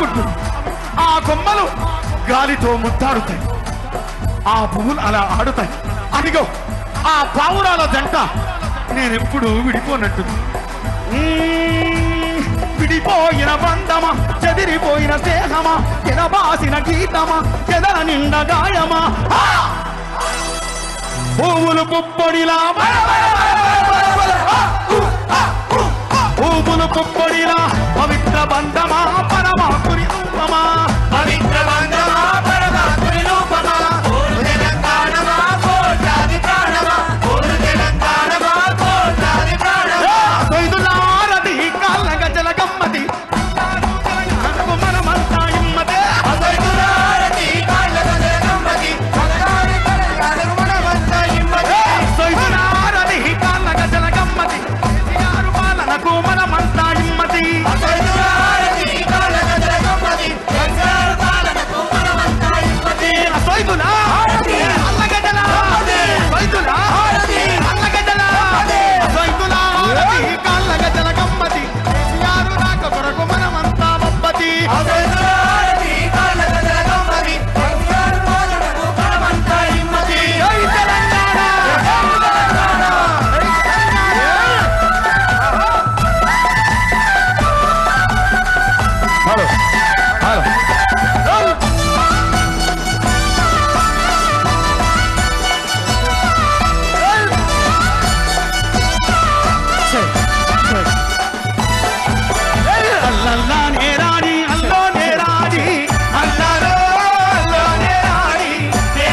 నవ్వుకుంటుంది. ఆ కొమ్మలు గాలితో ముద్దాడుతాయి, ఆ పువ్వులు అలా ఆడుతాయి. అదిగో ఆ పావురాల జంట నేనెప్పుడు విడిపోనట్టుంది. విడిపోయిన బంధమా, చెదిరిపోయిన స్నేహమా, ఎనబాసిన గీతమా, ఎదల నిండ గాయమా, పువ్వులు పుప్పొడిలా పువ్వులు పుప్పొడిలా పవిత్ర బంధమా, పరమాకుని రూపమా, పవిత్ర బంధ